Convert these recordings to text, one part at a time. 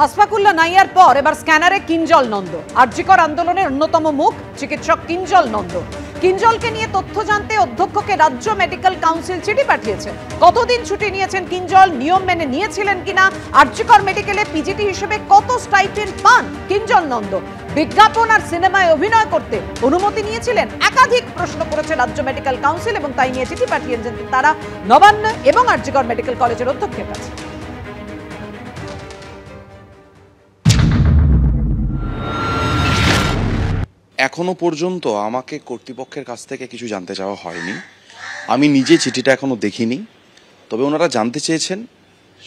আসফাকুল্লা নাইয়ার পর এবার স্ক্যানারে কিঞ্জল নন্দ। আরজিকর আন্দোলনের অন্যতম মুখ চিকিৎসক কিঞ্জল নন্দ। কিঞ্জলকে নিয়ে তথ্য জানতে অধ্যক্ষকে রাজ্য মেডিকেল কাউন্সিল চিঠি পাঠিয়েছে। কতদিন ছুটি নিয়েছেন কিঞ্জল, নিয়ম মেনে নিয়েছিলেন কিনা, আরজিকর মেডিকেলে পিজিটি হিসেবে কত স্টাইপেন্ড পান কিঞ্জল নন্দ, বিজ্ঞাপন আর সিনেমায় অভিনয় করতে অনুমতি নিয়েছিলেন, একাধিক প্রশ্ন করেছে রাজ্য মেডিকেল কাউন্সিল এবং তাই নিয়ে চিঠি পাঠিয়েছেন তারা নবান্ন এবং আরজিকর মেডিকেল কলেজের অধ্যক্ষের কাছে। এখনো পর্যন্ত আমাকে কর্তৃপক্ষের কাছ থেকে কিছু জানতে চাওয়া হয়নি। আমি নিজে চিঠিটা এখনো দেখিনি, তবে ওনারা জানতে চেয়েছেন,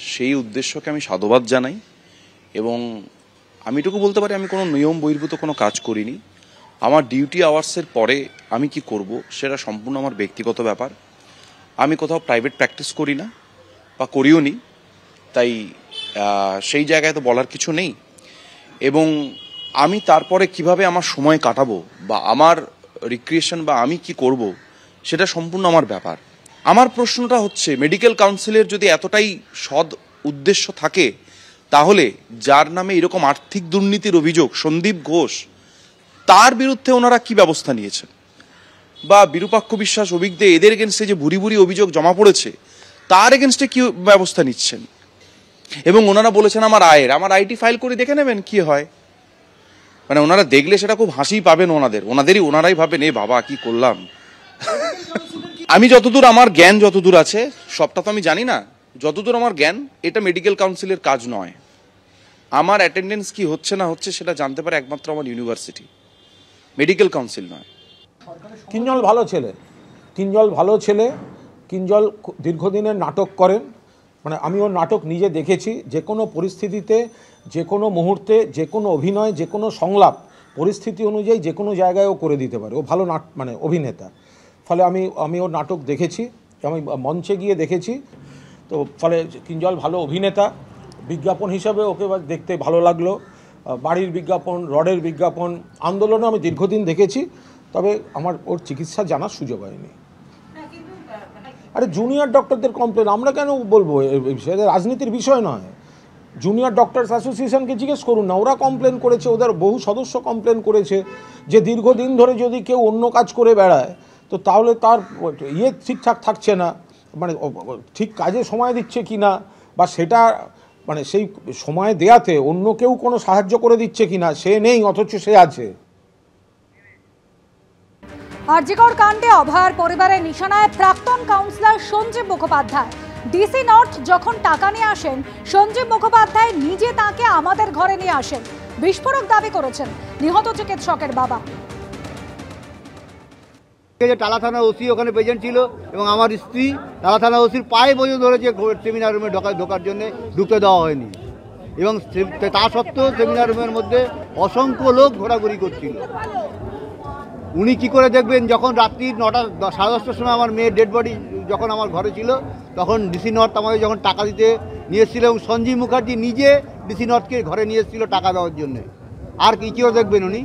সেই উদ্দেশ্যকে আমি সাধুবাদ জানাই। এবং আমি এটুকু বলতে পারি, আমি কোনো নিয়ম বহির্ভূত কোনো কাজ করিনি। আমার ডিউটি আওয়ার্সের পরে আমি কি করব সেটা সম্পূর্ণ আমার ব্যক্তিগত ব্যাপার। আমি কোথাও প্রাইভেট প্র্যাকটিস করি না বা করিও নি, তাই সেই জায়গায় তো বলার কিছু নেই। এবং আমি তারপরে কিভাবে আমার সময় কাটাবো বা আমার রিক্রিয়েশন বা আমি কি করব সেটা সম্পূর্ণ আমার ব্যাপার। আমার প্রশ্নটা হচ্ছে, মেডিকেল কাউন্সিলের যদি এতটাই সৎ উদ্দেশ্য থাকে, তাহলে যার নামে এরকম আর্থিক দুর্নীতির অভিযোগ সন্দীপ ঘোষ, তার বিরুদ্ধে ওনারা কি ব্যবস্থা নিয়েছেন? বা বিরূপাক্ষ বিশ্বাস, অভিজ্ঞ, এদের এগেনস্টে যে ভুরি ভুরি অভিযোগ জমা পড়েছে, তার এগেনস্টে কি ব্যবস্থা নিচ্ছেন? এবং ওনারা বলেছেন আমার আইটি ফাইল করে দেখে নেবেন কি হয়। মানে ওনারা দেখলে সেটা খুব হাসি পাবেন ওনারাই ভাবেন, এ বাবা কি করলাম। আমি যতদূর আমার জ্ঞান যতদূর আছে, সবটা তো আমি জানি না, যতদূর আমার জ্ঞান, এটা মেডিকেল কাউন্সিলের কাজ নয়। আমার অ্যাটেন্ডেন্স কি হচ্ছে না হচ্ছে সেটা জানতে পারে একমাত্র আমার ইউনিভার্সিটি, মেডিকেল কাউন্সিল নয়। কিঞ্জল ভালো ছেলে। কিঞ্জল দীর্ঘদিনের নাটক করেন, মানে আমি ওর নাটক নিজে দেখেছি। যে কোনো পরিস্থিতিতে, যে কোনো মুহূর্তে, যে কোনো অভিনয়, যে কোনো সংলাপ পরিস্থিতি অনুযায়ী যে কোনো জায়গায় ও করে দিতে পারে। ও ভালো মানে অভিনেতা। ফলে আমি ওর নাটক দেখেছি, আমি মঞ্চে গিয়ে দেখেছি। তো ফলে কিঞ্জল ভালো অভিনেতা। বিজ্ঞাপন হিসাবে ওকে দেখতে ভালো লাগলো। বাড়ির বিজ্ঞাপন, রডের বিজ্ঞাপন, আন্দোলনে আমি দীর্ঘদিন দেখেছি, তবে আমার ওর চিকিৎসা জানার সুযোগ হয়নি। আরে জুনিয়র ডক্টরদের কমপ্লেন আমরা কেন বলবো? সেটা রাজনীতির বিষয় নয়। জুনিয়র ডক্টরস অ্যাসোসিয়েশনকে জিজ্ঞেস করুন না, ওরা কমপ্লেন করেছে, ওদের বহু সদস্য কমপ্লেন করেছে যে দীর্ঘদিন ধরে যদি কেউ অন্য কাজ করে বেড়ায়, তো তাহলে তার ঠিকঠাক থাকছে না, মানে ঠিক কাজে সময় দিচ্ছে কি না, বা সেটা মানে সেই সময় দেয়াতে অন্য কেউ কোনো সাহায্য করে দিচ্ছে কি না, সে নেই অথচ সে আছে। আরজিকর কাণ্ডে অভয়ার পরিবারের নিশানায় প্রাক্তন councillor Sanjib Mukhopadhyay. DC north যখন টাকা নিয়ে আসেন, সঞ্জীব মুখোপাধ্যায় নিজে তাকে আমাদের ঘরে নিয়ে আসেন, বিস্ফোরক দাবি করেছেন নিহত চিকিৎসকের বাবা। টালা থানা ওসি ওখানে প্রেজেন্ট ছিল এবং আমার স্ত্রী টালা থানা ওসির পায়ে পর্যন্ত ধরেছে সেমিনার রুমে ঢোকার জন্য, ঢুকতে দেওয়া হয়নি। এবং তা সত্ত্বেও সেমিনার রুমের মধ্যে অসংখ্য লোক ঘোরাঘুরি করছিল। উনি কি করে দেখবেন? যখন রাত্রি 9টা 10:30টার সময় আমার মেয়ের ডেড বডি যখন আমার ঘরে ছিল, তখন ডিসি নর্থ আমাদের যখন টাকা দিতে নিয়ে এসেছিল, এবং সঞ্জীব মুখার্জি নিজে ডিসি নর্থকে ঘরে নিয়ে এসেছিল টাকা দেওয়ার জন্য। আর কি কেউ দেখবেন উনি?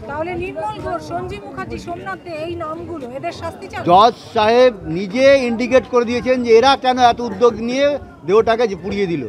তাহলে নির্মল ঘোষ, সঞ্জীব মুখার্জি, সোমনাথ, এই নামগুলো, এদের শাস্তি চাই। জজ সাহেব নিজে ইন্ডিকেট করে দিয়েছেন যে এরা কেন এত উদ্যোগ নিয়ে দেহটাকে পুড়িয়ে দিল।